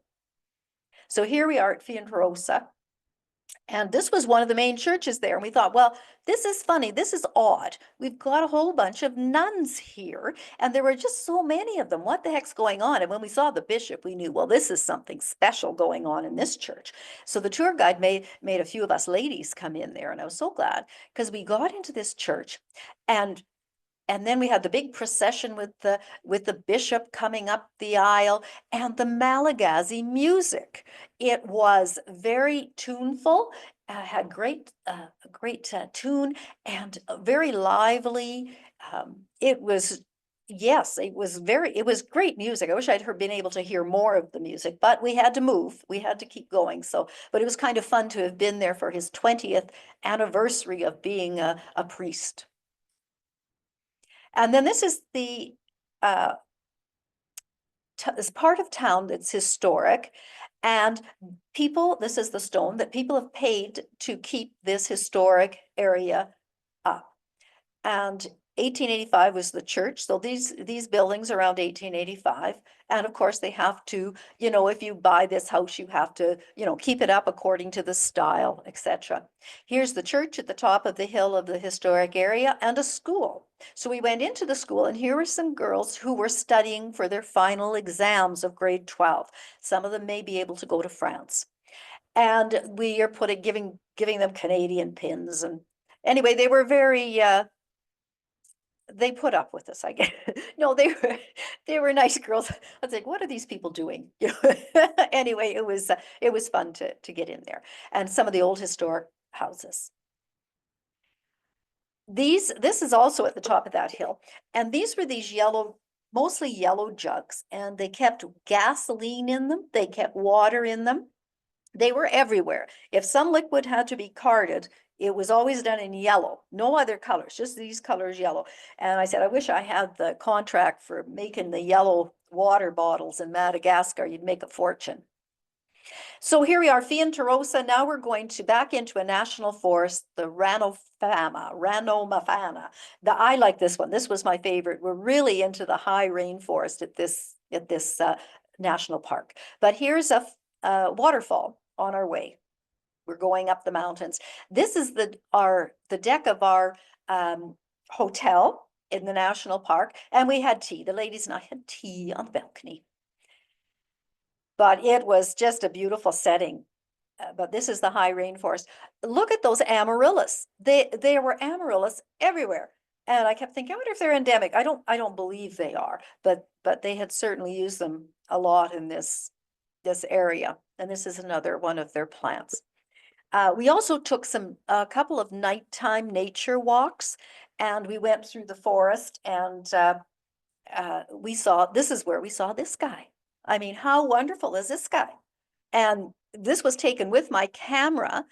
So here we are at Fiantrosa. And this was one of the main churches there. And we thought, well, this is funny. This is odd. We've got a whole bunch of nuns here, and there were just so many of them. What the heck's going on? And when we saw the bishop, we knew, well, this is something special going on in this church. So the tour guide made a few of us ladies come in there. And I was so glad because we got into this church, and then we had the big procession with the bishop coming up the aisle and the Malagasy music. It was very tuneful, had great tune and very lively. It was great music. I wish I'd been able to hear more of the music, but we had to move. We had to keep going. But it was kind of fun to have been there for his 20th anniversary of being a priest. And then this is the this part of town that's historic, and this is the stone that people have paid to keep this historic area up. And 1885 was the church, so these buildings around 1885, and of course they have to, if you buy this house, you have to, keep it up according to the style, etc. Here's the church at the top of the hill of the historic area, and a school. So we went into the school, and here were some girls who were studying for their final exams of grade 12. Some of them may be able to go to France. And we are giving them Canadian pins. And anyway, they were very they put up with us, I guess. No, they were nice girls. I was like, what are these people doing? Anyway, it was fun to get in there, and some of the old historic houses. This is also at the top of that hill, and these were these mostly yellow jugs, and they kept gasoline in them. They kept water in them. They were everywhere. If some liquid had to be carted, it was always done in yellow, no other colors, just these colors yellow. And I said, I wish I had the contract for making the yellow water bottles in Madagascar. You'd make a fortune. So here we are, Fiantrosa. Now we're going back into a national forest, the Ranomafana. I like this one. This was my favorite. We're really into the high rainforest at this national park. But here's a waterfall on our way. We're going up the mountains. This is the deck of our hotel in the national park, and we had tea. The ladies and I had tea on the balcony. But it was just a beautiful setting. But this is the high rainforest. Look at those amaryllis. There were amaryllis everywhere. And I kept thinking, I wonder if they're endemic. I don't believe they are, but they had certainly used them a lot in this area. And this is another one of their plants. We also took a couple of nighttime nature walks, and we went through the forest, and this is where we saw this guy. I mean, how wonderful is this guy? And this was taken with my camera,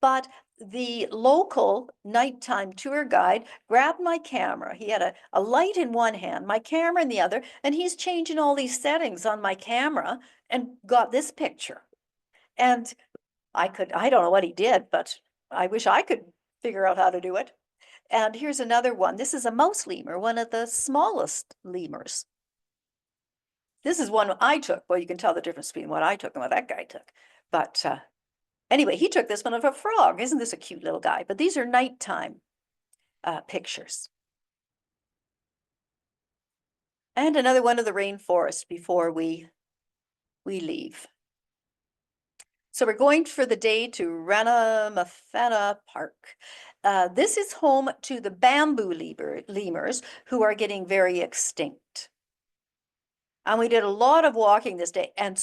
but the local nighttime tour guide grabbed my camera. He had a light in one hand, my camera in the other, and he's changing all these settings on my camera and got this picture. And I don't know what he did, but I wish I could figure out how to do it. And here's another one. This is a mouse lemur, one of the smallest lemurs. This is one I took. Well, you can tell the difference between what I took and what that guy took. But anyway, he took this one of a frog. Isn't this a cute little guy? But these are nighttime pictures. And another one of the rainforest before we leave. So we're going for the day to Ranamafana Park. This is home to the bamboo lemurs, who are getting very extinct. And we did a lot of walking this day, and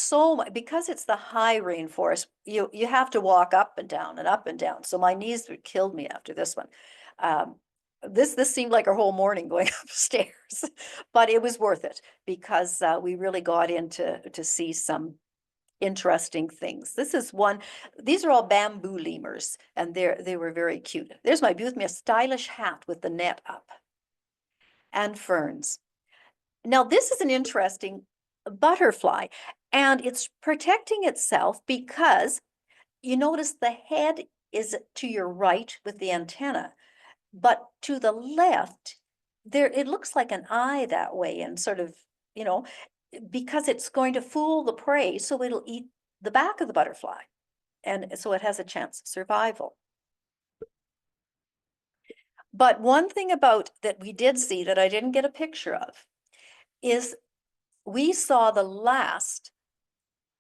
because it's the high rainforest, you have to walk up and down and up and down. So my knees would kill me after this one. This seemed like a whole morning going upstairs, but it was worth it because we really got into to see some interesting things. These are all bamboo lemurs, and they were very cute. There's my booth, a stylish hat with the net up and ferns. Now, this is an interesting butterfly, and it's protecting itself because you notice the head is to your right with the antenna, but to the left, it looks like an eye that way, and sort of, because it's going to fool the prey, so it'll eat the back of the butterfly. And so it has a chance of survival. But one thing about that we did see that I didn't get a picture of is we saw the last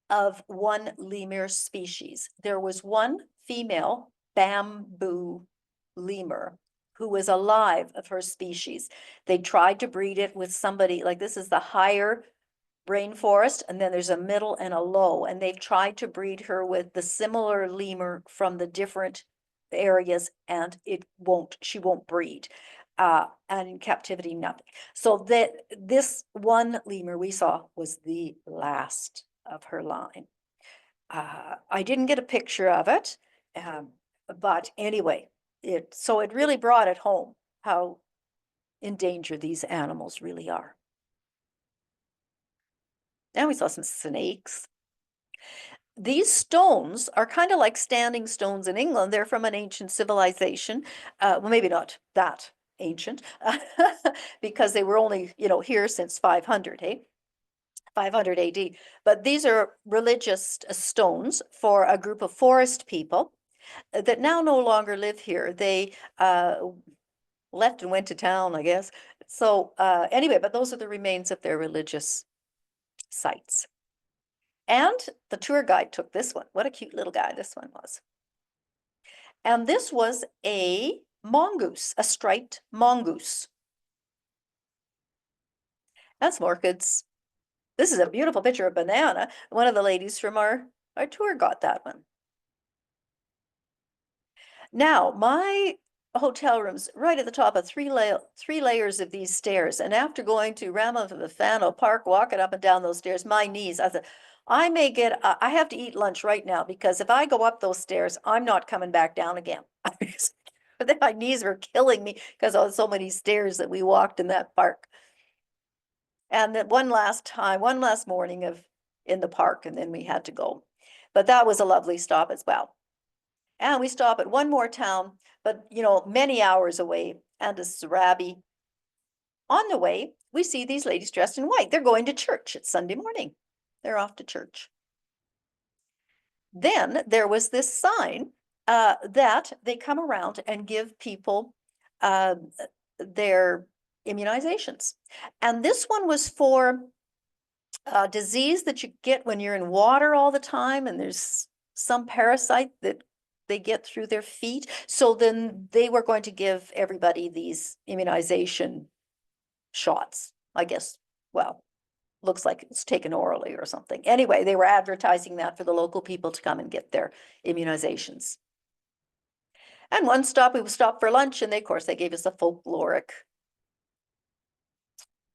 of one lemur species. There was one female bamboo lemur who was alive of her species. They tried to breed it with somebody, like this is the higher rainforest, and then there's a middle and a low, and they've tried to breed her with the similar lemur from the different areas, and she won't breed. And in captivity, nothing. So this one lemur we saw was the last of her line. I didn't get a picture of it, but anyway, it really brought it home how in danger these animals really are. And we saw some snakes. These stones are kind of like standing stones in England. They're from an ancient civilization. Well, maybe not that ancient, because they were only, here since 500, hey? 500 AD. But these are religious stones for a group of forest people that now no longer live here. They left and went to town, I guess. So anyway, but those are the remains of their religious sites. And the tour guide took this one. What a cute little guy this one was. And this was a mongoose, a striped mongoose. That's orchids. This is a beautiful picture of banana. One of the ladies from our tour got that one. Now, my hotel room's right at the top of three layers of these stairs. And after going to Ramavafano Park, walking up and down those stairs, my knees, I said, I have to eat lunch right now, because if I go up those stairs, I'm not coming back down again. But then my knees were killing me because of so many stairs that we walked in that park. And then one last morning in the park, and then we had to go. But that was a lovely stop as well. And we stop at one more town, but many hours away, and a Sarabi. On the way, we see these ladies dressed in white. They're going to church. It's Sunday morning. They're off to church. Then there was this sign that they come around and give people their immunizations. And this one was for a disease that you get when you're in water all the time, and there's some parasite that they get through their feet. So then they were going to give everybody these immunization shots, I guess. Well, looks like it's taken orally or something. Anyway, they were advertising that for the local people to come and get their immunizations. And one stop, we stopped for lunch, and of course they gave us a folkloric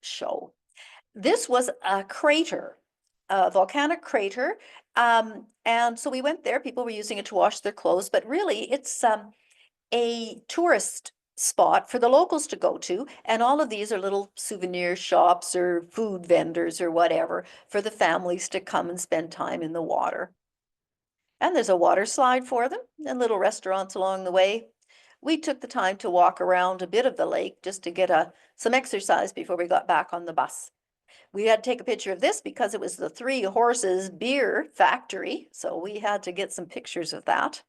show. This was a crater volcanic crater. And so we went there, people were using it to wash their clothes, but really it's a tourist spot for the locals to go to. And all of these are little souvenir shops or food vendors or whatever for the families to come and spend time in the water. And there's a water slide for them and little restaurants along the way. We took the time to walk around a bit of the lake just to get some exercise before we got back on the bus. We had to take a picture of this because it was the Three Horses beer factory. So we had to get some pictures of that.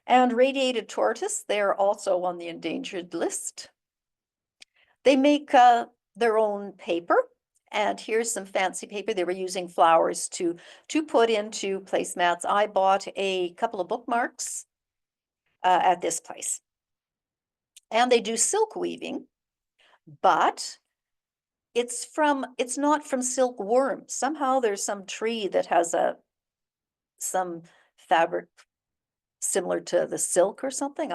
And radiated tortoise, they're also on the endangered list. They make their own paper. And here's some fancy paper. They were using flowers to put into placemats. I bought a couple of bookmarks at this place. And they do silk weaving, but it's not from silkworm. Somehow there's some tree that has some fabric similar to the silk or something.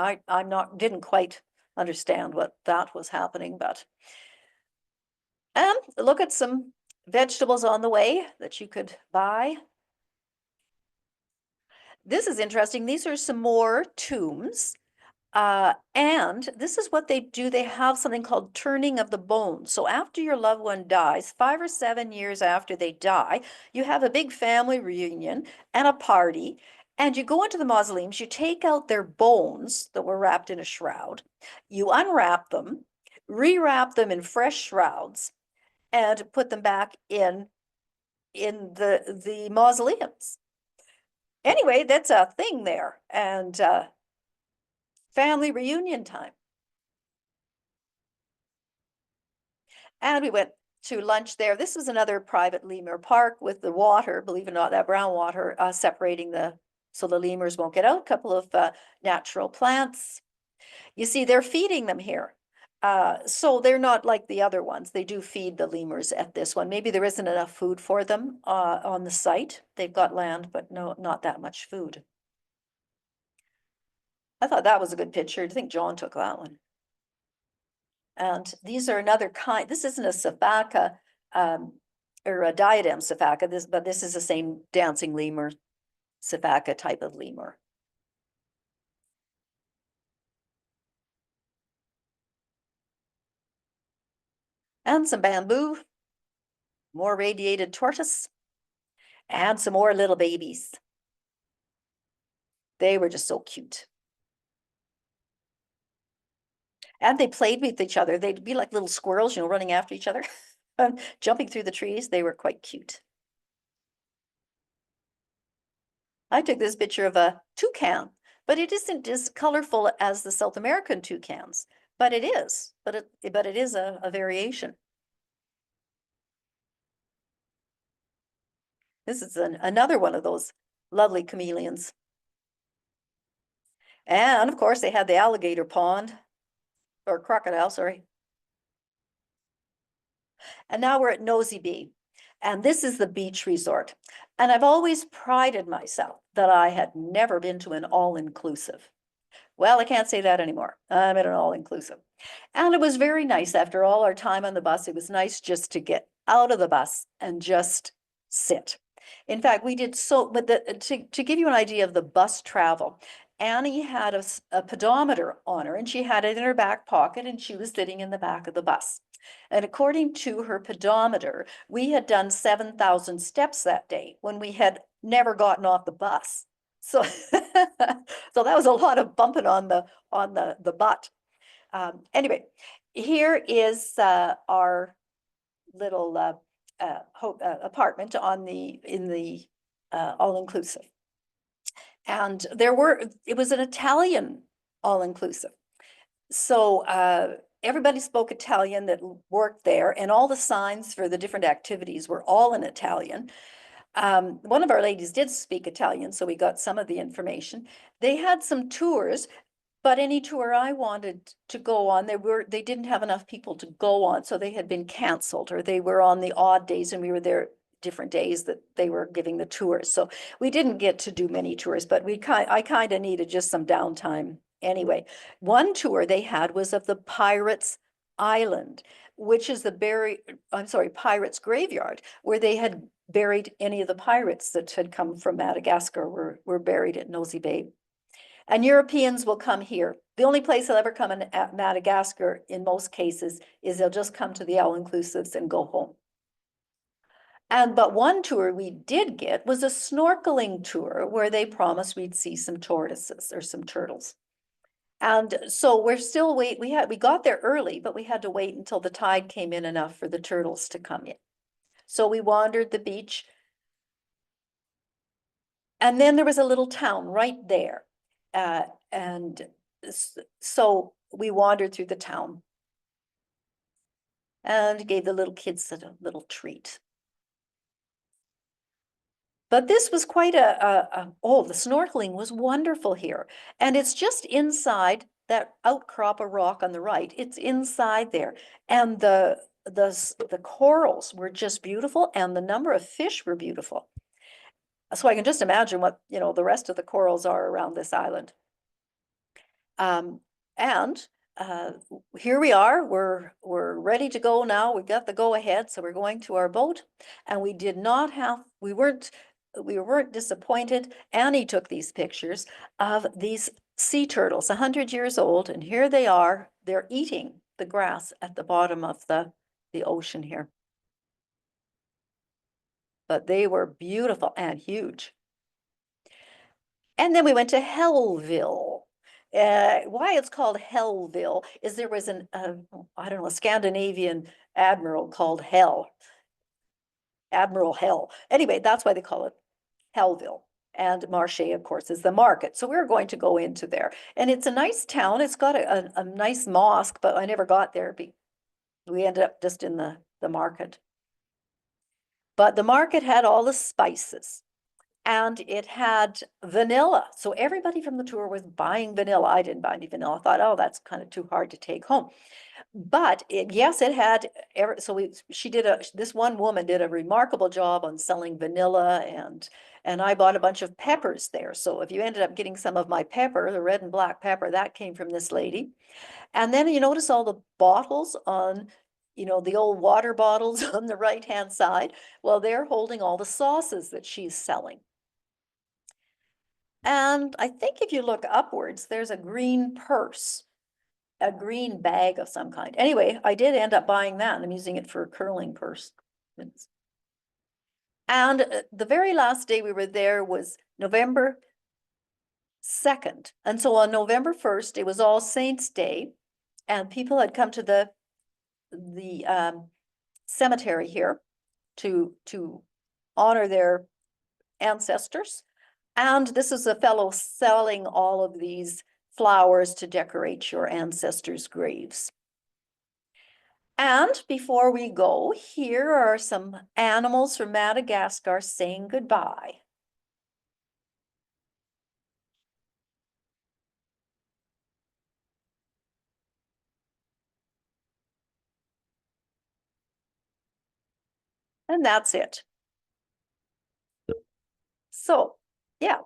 Didn't quite understand what that was happening, but and look at some vegetables on the way that you could buy. This is interesting. These are some more tombs. And this is what they do. They have something called turning of the bones. So after your loved one dies, 5 or 7 years after they die, you have a big family reunion and a party. And you go into the mausoleums, you take out their bones that were wrapped in a shroud, you unwrap them, rewrap them in fresh shrouds, and put them back in the mausoleums. Anyway, that's a thing there. And family reunion time. And we went to lunch there. This was another private lemur park with the water, believe it or not, that brown water separating so the lemurs won't get out. A couple of natural plants. You see, they're feeding them here. So they're not like the other ones. They do feed the lemurs at this one. Maybe there isn't enough food for them on the site. They've got land, but no, not that much food. I thought that was a good picture. I think John took that one. And these are another kind. This isn't a sifaka or a diadem sifaka, but this is the same dancing lemur, sifaka type of lemur. And some bamboo, more radiated tortoise, and some more little babies. They were just so cute. And they played with each other. They'd be like little squirrels, running after each other, jumping through the trees. They were quite cute. I took this picture of a toucan, but it isn't as colorful as the South American toucans, but it is, but it is a variation. This is another one of those lovely chameleons. And of course they had the alligator pond, or crocodile, sorry. And now we're at Nosy Be, and this is the beach resort. And I've always prided myself that I had never been to an all-inclusive. Well, I can't say that anymore. I'm at an all-inclusive. And it was very nice after all our time on the bus. It was nice just to get out of the bus and just sit. In fact, we did but to give you an idea of the bus travel, Annie had a pedometer on her and she had it in her back pocket and she was sitting in the back of the bus. And according to her pedometer, we had done 7,000 steps that day when we had never gotten off the bus. So, so that was a lot of bumping on the butt. Anyway, here is our little apartment in the all-inclusive. And it was an Italian all-inclusive. So everybody spoke Italian that worked there, and all the signs for the different activities were all in Italian. One of our ladies did speak Italian, so we got some of the information. They had some tours, but any tour I wanted to go on, they didn't have enough people to go on, so they had been canceled, or they were on the odd days and we were there different days that they were giving the tours. So we didn't get to do many tours, but I kind of needed just some downtime anyway. One tour they had was of the Pirates Island, which is Pirates Graveyard, where they had buried any of the pirates that had come from Madagascar were buried at Nosy Be. And Europeans will come here. The only place they'll ever come in at Madagascar in most cases is they'll just come to the all-inclusives and go home. But one tour we did get was a snorkeling tour where they promised we'd see some tortoises or some turtles. And so we're still we got there early, but we had to wait until the tide came in enough for the turtles to come in. So we wandered the beach. And then there was a little town right there. And so we wandered through the town and gave the little kids a little treat. But this was quite the snorkeling was wonderful here. And it's just inside that outcrop of rock on the right. It's inside there. And the corals were just beautiful and the number of fish were beautiful. So I can just imagine what, the rest of the corals are around this island. And here we are, we're ready to go now. We've got the go ahead. So we're going to our boat and we weren't disappointed. Annie took these pictures of these sea turtles, 100 years old. And here they are, they're eating the grass at the bottom of the ocean here. But they were beautiful and huge. And then we went to Hellville. Why it's called Hellville is there was I don't know, a Scandinavian admiral called Admiral Hell. Anyway, that's why they call it Hellville. And Marche, of course, is the market. So we're going to go into there. And it's a nice town. It's got a nice mosque, but I never got there. We ended up just in the market. But the market had all the spices. And it had vanilla. So everybody from the tour was buying vanilla. I didn't buy any vanilla. I thought, oh, that's kind of too hard to take home. But yes, it had, this one woman did a remarkable job on selling vanilla and I bought a bunch of peppers there. So if you ended up getting some of my pepper, the red and black pepper, that came from this lady. And then you notice all the bottles on, the old water bottles on the right-hand side. Well, they're holding all the sauces that she's selling. And I think if you look upwards, there's a green purse, a green bag of some kind. Anyway, I did end up buying that and I'm using it for a curling purse. And the very last day we were there was November 2nd. And so on November 1st, it was All Saints Day and people had come to the cemetery here to honor their ancestors. And this is a fellow selling all of these flowers to decorate your ancestors' graves. And before we go, here are some animals from Madagascar saying goodbye. And that's it. So, yeah.